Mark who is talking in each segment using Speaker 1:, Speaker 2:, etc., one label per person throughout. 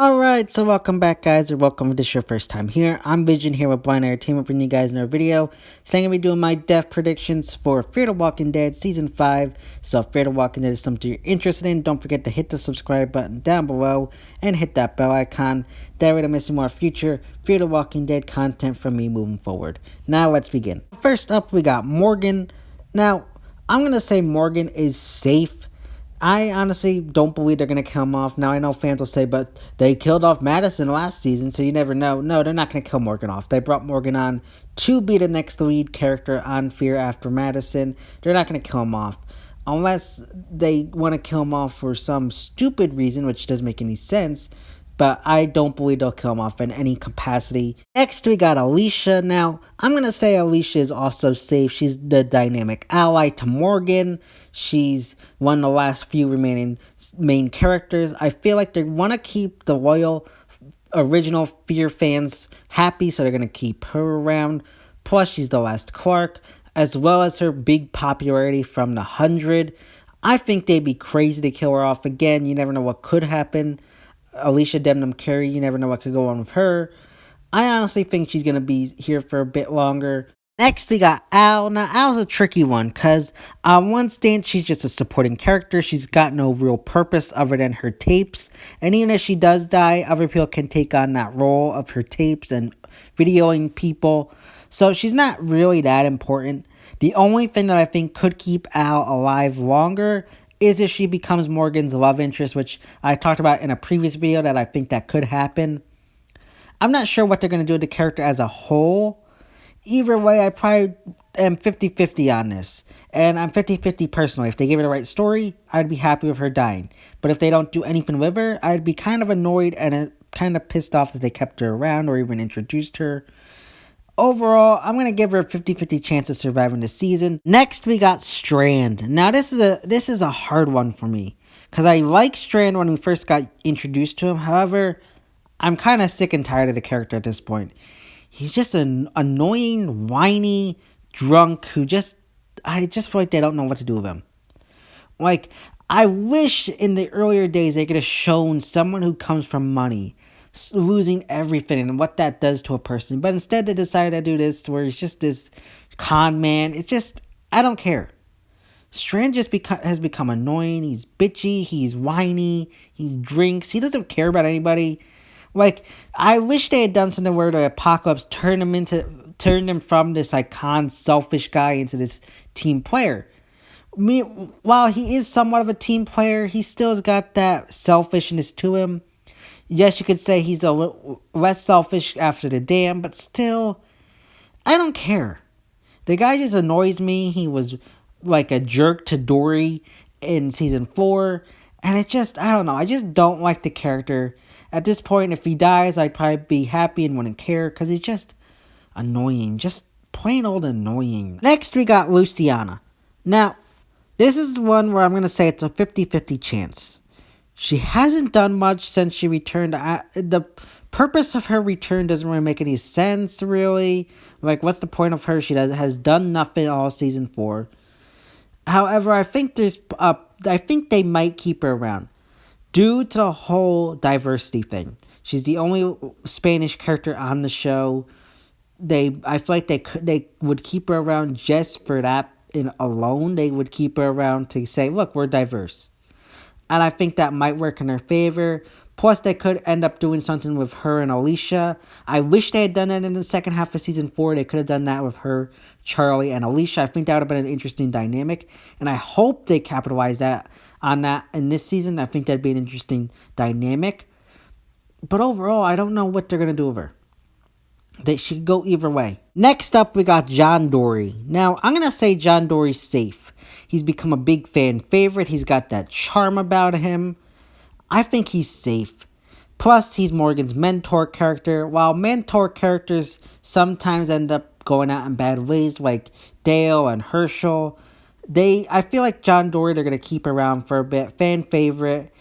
Speaker 1: Alright, so welcome back guys, or welcome if this is your first time here. I'm Vision here with Blind Entertainment, bringing you guys another video. Today I'm going to be doing my death predictions for Fear the Walking Dead Season 5. So if Fear the Walking Dead is something you're interested in, don't forget to hit the subscribe button down below and hit that bell icon. That way to miss more future Fear the Walking Dead content from me moving forward. Now let's begin. First up we got Morgan. Now, I'm going to say Morgan is safe. I honestly don't believe they're going to kill him off. Now, I know fans will say, but they killed off Madison last season, so you never know. No, they're not going to kill Morgan off. They brought Morgan on to be the next lead character on Fear after Madison. They're not going to kill him off. Unless they want to kill him off for some stupid reason, which doesn't make any sense. But I don't believe they'll kill him off in any capacity. Next, we got Alicia. Now, I'm going to say Alicia is also safe. She's the dynamic ally to Morgan. She's one of the last few remaining main characters. I feel like they want to keep the loyal original Fear fans happy, so they're going to keep her around. Plus, she's the last Clark, as well as her big popularity from the 100. I think they'd be crazy to kill her off again. You never know what could happen. Alicia Demnum Carey, you never know what could go on with her. I honestly think she's going to be here for a bit longer. Next, we got Al. Now, Al's a tricky one, because on one stance, she's just a supporting character. She's got no real purpose other than her tapes. And even if she does die, other people can take on that role of her tapes and videoing people. So she's not really that important. The only thing that I think could keep Al alive longer is if she becomes Morgan's love interest, which I talked about in a previous video that I think that could happen. I'm not sure what they're going to do with the character as a whole. Either way, I probably am 50-50 on this. And I'm 50-50 personally. If they give her the right story, I'd be happy with her dying. But if they don't do anything with her, I'd be kind of annoyed and kind of pissed off that they kept her around or even introduced her. Overall, I'm going to give her a 50-50 chance of surviving the season. Next, we got Strand. Now, this is a hard one for me, because I liked Strand when we first got introduced to him. However, I'm kind of sick and tired of the character at this point. He's just an annoying, whiny drunk who I just feel like they don't know what to do with him. Like, I wish in the earlier days they could have shown someone who comes from money losing everything and what that does to a person. But instead they decided to do this where he's just this con man. It's just, I don't care. Strand just has become annoying. He's bitchy. He's whiny. He drinks. He doesn't care about anybody. Like, I wish they had done something where the apocalypse turned him from this con selfish guy into this team player. While he is somewhat of a team player, he still's got that selfishness to him. Yes, you could say he's a little less selfish after the dam, but still, I don't care. The guy just annoys me. He was like a jerk to Dory in season 4, and I don't know. I just don't like the character. At this point, if he dies, I'd probably be happy and wouldn't care, because he's just annoying. Just plain old annoying. Next, we got Luciana. Now, this is one where I'm going to say it's a 50-50 chance. She hasn't done much since she returned. The purpose of her return doesn't really make any sense, really. Like, what's the point of her? She has done nothing all season 4. However, I think they might keep her around due to the whole diversity thing. She's the only Spanish character on the show. I feel like they would keep her around just for that alone. They would keep her around to say, look, we're diverse. And I think that might work in her favor. Plus, they could end up doing something with her and Alicia. I wish they had done that in the second half of season 4. They could have done that with her, Charlie, and Alicia. I think that would have been an interesting dynamic. And I hope they capitalize on that in this season. I think that'd be an interesting dynamic. But overall, I don't know what they're going to do with her. They should go either way. Next up, we got John Dory. Now, I'm going to say John Dory's safe. He's become a big fan favorite. He's got that charm about him. I think he's safe. Plus, he's Morgan's mentor character. While mentor characters sometimes end up going out in bad ways, like Dale and Herschel, I feel like John Dory, they're going to keep around for a bit. Fan favorite.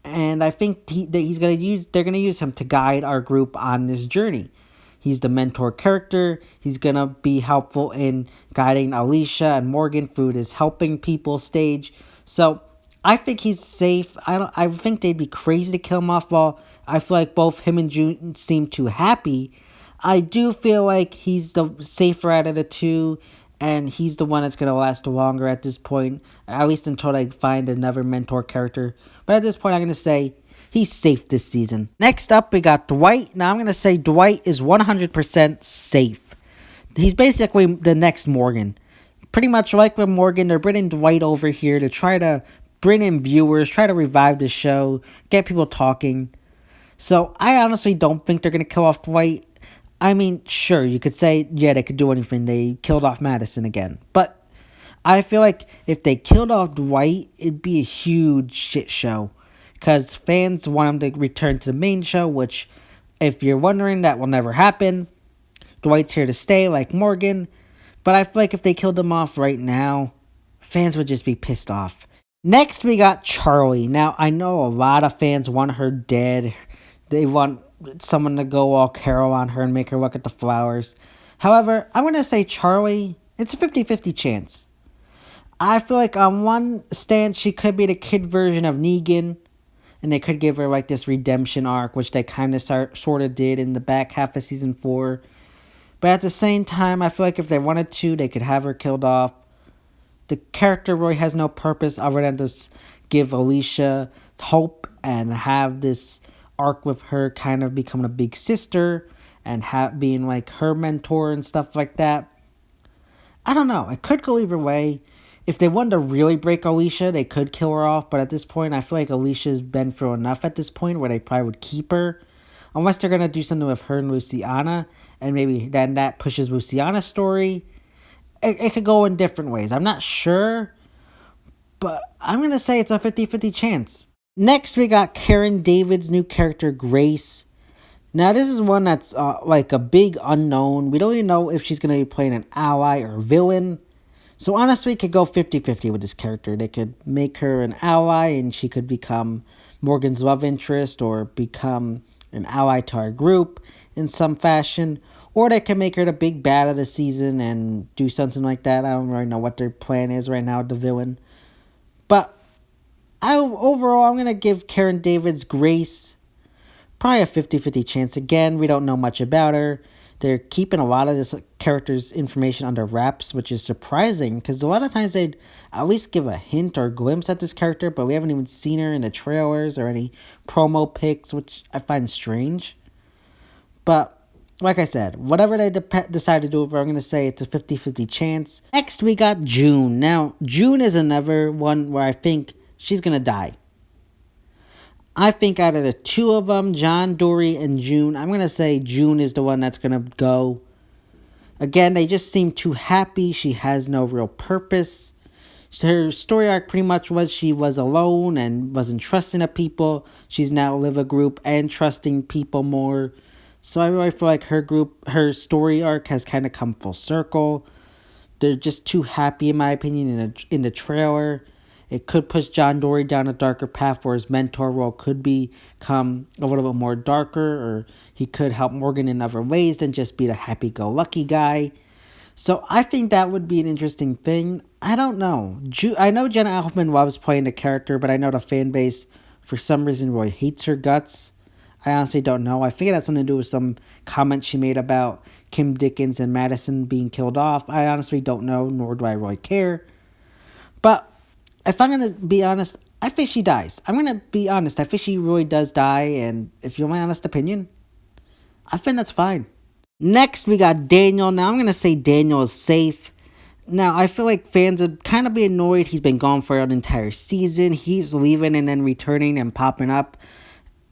Speaker 1: And I think they're going to use him to guide our group on this journey. He's the mentor character. He's going to be helpful in guiding Alicia and Morgan through this helping people stage. So I think he's safe. I think they'd be crazy to kill him off. While I feel like both him and June seem too happy, I do feel like he's the safer out of the two, and he's the one that's gonna last longer at this point. At least until they find another mentor character. But at this point, I'm gonna say he's safe this season. Next up, we got Dwight. Now I'm gonna say Dwight is 100% safe. He's basically the next Morgan. Pretty much like with Morgan, they're bringing Dwight over here to try to bring in viewers, try to revive the show, get people talking. So I honestly don't think they're going to kill off Dwight. I mean, sure, you could say, yeah, they could do anything. They killed off Madison again. But I feel like if they killed off Dwight, it'd be a huge shit show. Because fans want him to return to the main show, which, if you're wondering, that will never happen. Dwight's here to stay, like Morgan. But I feel like if they killed him off right now, fans would just be pissed off. Next, we got Charlie. Now, I know a lot of fans want her dead. They want someone to go all Carol on her and make her look at the flowers. However, I'm going to say Charlie, it's a 50-50 chance. I feel like on one stance, she could be the kid version of Negan. And they could give her like this redemption arc, which they kind of sort of did in the back half of season 4. But at the same time, I feel like if they wanted to, they could have her killed off. The character really has no purpose other than just give Alicia hope and have this arc with her kind of becoming a big sister and being like her mentor and stuff like that. I don't know. It could go either way. If they wanted to really break Alicia, they could kill her off. But at this point, I feel like Alicia's been through enough at this point where they probably would keep her. Unless they're going to do something with her and Luciana. And maybe then that pushes Luciana's story. It could go in different ways. I'm not sure. But I'm going to say it's a 50-50 chance. Next, we got Karen David's new character, Grace. Now, this is one that's like a big unknown. We don't even know if she's going to be playing an ally or villain. So honestly, it could go 50-50 with this character. They could make her an ally and she could become Morgan's love interest or become an ally to our group in some fashion. Or they can make her the big bad of the season and do something like that. I don't really know what their plan is right now with the villain. But overall, I'm going to give Karen David's Grace probably a 50-50 chance. Again, we don't know much about her. They're keeping a lot of this character's information under wraps, which is surprising because a lot of times they'd at least give a hint or glimpse at this character, but we haven't even seen her in the trailers or any promo pics, which I find strange. But like I said, whatever they decide to do with her, I'm going to say it's a 50-50 chance. Next, we got June. Now, June is another one where I think she's going to die. I think out of the two of them, John, Dory, and June, I'm going to say June is the one that's going to go. Again, they just seem too happy. She has no real purpose. Her story arc pretty much was she was alone and wasn't trusting of people. She's now live a group and trusting people more. So I really feel like her story arc has kind of come full circle. They're just too happy, in my opinion, in the trailer. It could push John Dory down a darker path where his mentor role could become a little bit more darker, or he could help Morgan in other ways than just be the happy-go-lucky guy. So I think that would be an interesting thing. I don't know. I know Jenna Elfman loves playing the character, but I know the fan base, for some reason, really hates her guts. I honestly don't know. I think it had something to do with some comments she made about Kim Dickens and Madison being killed off. I honestly don't know, nor do I really care. But if I'm going to be honest, I think she dies. I'm going to be honest. I think she really does die. And if you want my honest opinion, I think that's fine. Next, we got Daniel. Now, I'm going to say Daniel is safe. Now, I feel like fans would kind of be annoyed. He's been gone for an entire season. He's leaving and then returning and popping up.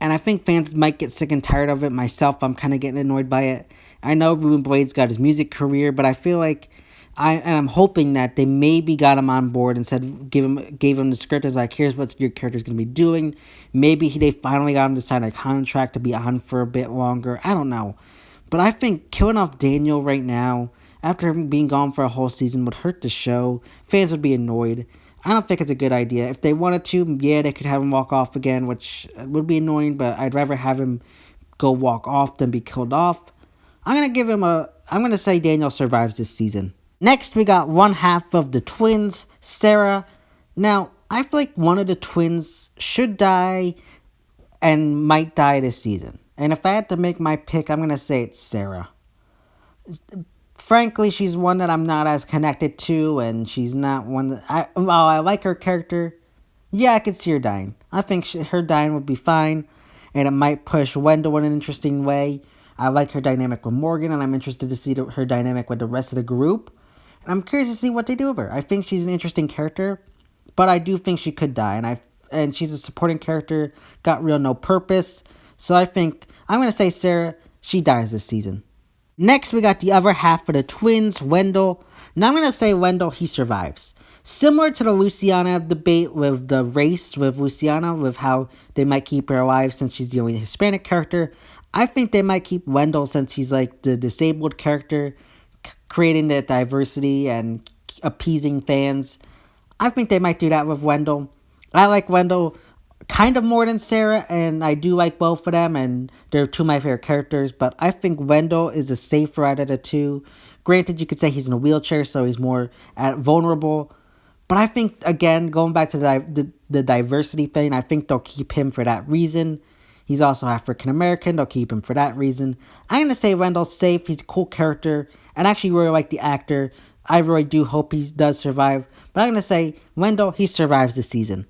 Speaker 1: And I think fans might get sick and tired of it. Myself, I'm kind of getting annoyed by it. I know Ruben Blade's got his music career, but I feel like I'm hoping that they maybe got him on board and said, gave him the script as like, here's what your character's going to be doing. Maybe they finally got him to sign a contract to be on for a bit longer. I don't know. But I think killing off Daniel right now, after him being gone for a whole season, would hurt the show. Fans would be annoyed. I don't think it's a good idea. If they wanted to, yeah, they could have him walk off again, which would be annoying, but I'd rather have him go walk off than be killed off. I'm going to say Daniel survives this season. Next, we got one half of the twins, Sara. Now, I feel like one of the twins should die and might die this season. And if I had to make my pick, I'm going to say it's Sara. Frankly, she's one that I'm not as connected to, and she's not one that while I like her character, yeah, I could see her dying. I think her dying would be fine, and it might push Wendell in an interesting way. I like her dynamic with Morgan, and I'm interested to see her dynamic with the rest of the group. And I'm curious to see what they do with her. I think she's an interesting character, but I do think she could die, and she's a supporting character, got real no purpose. So I think I'm gonna say Sara. She dies this season. Next, we got the other half of the twins, Wendell. Now I'm going to say Wendell, he survives. Similar to the Luciana debate with the race with Luciana, with how they might keep her alive since she's the only Hispanic character. I think they might keep Wendell since he's like the disabled character, creating that diversity and appeasing fans. I think they might do that with Wendell. I like Wendell kind of more than Sara, and I do like both of them, and they're two of my favorite characters, but I think Wendell is a safer out of the two. Granted, you could say he's in a wheelchair, so he's more vulnerable, but I think, again, going back to the diversity thing, I think they'll keep him for that reason. He's also African-American, they'll keep him for that reason. I'm going to say Wendell's safe, he's a cool character, and I actually really like the actor. I really do hope he does survive, but I'm going to say Wendell, he survives the season.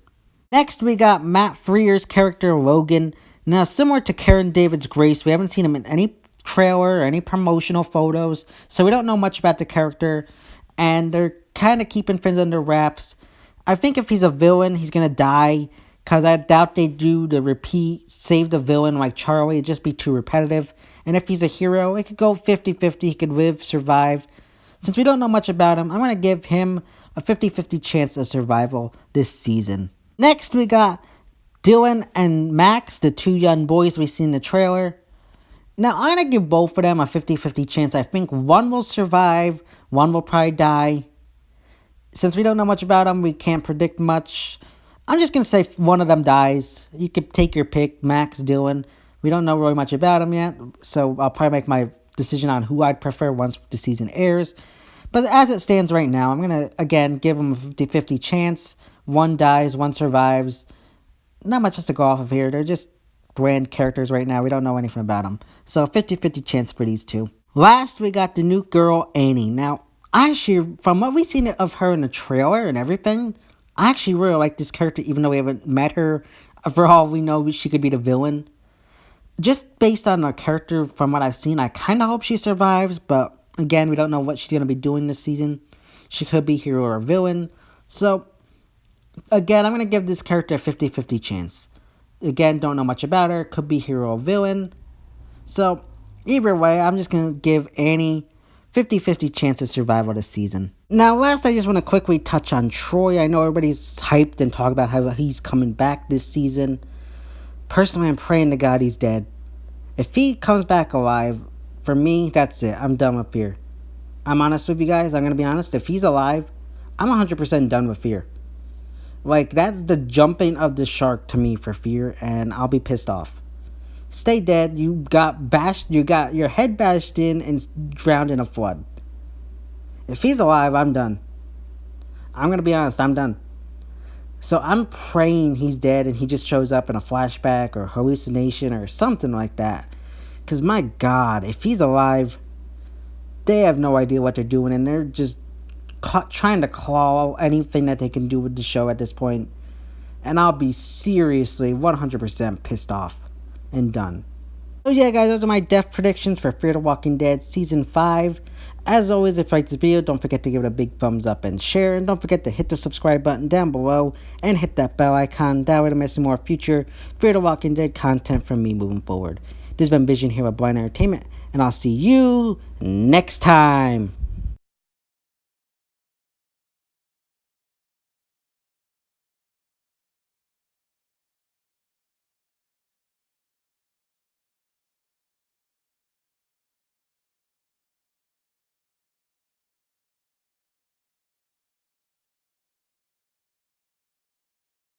Speaker 1: Next, we got Matt Freer's character, Logan. Now, similar to Karen David's Grace, we haven't seen him in any trailer or any promotional photos, so we don't know much about the character, and they're kind of keeping things under wraps. I think if he's a villain, he's going to die, because I doubt they do the repeat, save the villain like Charlie. It'd just be too repetitive. And if he's a hero, it could go 50-50. He could live, survive. Since we don't know much about him, I'm going to give him a 50-50 chance of survival this season. Next, we got Dillon and Max, the two young boys we see in the trailer. Now, I'm going to give both of them a 50-50 chance. I think one will survive, one will probably die. Since we don't know much about them, we can't predict much. I'm just going to say one of them dies. You could take your pick, Max, Dillon. We don't know really much about them yet, so I'll probably make my decision on who I'd prefer once the season airs. But as it stands right now, I'm going to, again, give them a 50-50 chance. One dies, one survives. Not much just to go off of here. They're just brand characters right now. We don't know anything about them. So 50-50 chance for these two. Last, we got the new girl, Annie. Now, actually, from what we've seen of her in the trailer and everything, I actually really like this character, even though we haven't met her. For all we know, she could be the villain. Just based on her character, from what I've seen, I kind of hope she survives. But again, we don't know what she's going to be doing this season. She could be hero or villain. So again, I'm going to give this character a 50-50 chance. Again, don't know much about her. Could be hero or villain. So, either way, I'm just going to give Annie 50-50 chance of survival this season. Now, last, I just want to quickly touch on Troy. I know everybody's hyped and talk about how he's coming back this season. Personally, I'm praying to God he's dead. If he comes back alive, for me, that's it. I'm done with Fear. I'm honest with you guys. I'm going to be honest. If he's alive, I'm 100% done with Fear. Like, that's the jumping of the shark to me for Fear, and I'll be pissed off. Stay dead. You got your head bashed in and drowned in a flood. If he's alive, I'm done. I'm going to be honest, I'm done. So I'm praying he's dead and he just shows up in a flashback or hallucination or something like that. Because my God, if he's alive, they have no idea what they're doing, and they're just trying to claw anything that they can do with the show at this point, and I'll be seriously 100% pissed off and done. So yeah, guys, those are my death predictions for Fear the Walking Dead Season 5. As always, if you like this video, don't forget to give it a big thumbs up and share, and don't forget to hit the subscribe button down below and hit that bell icon. That way to miss more future Fear the Walking Dead content from me moving forward. This has been Vision here with Blind Entertainment, and I'll see you next time.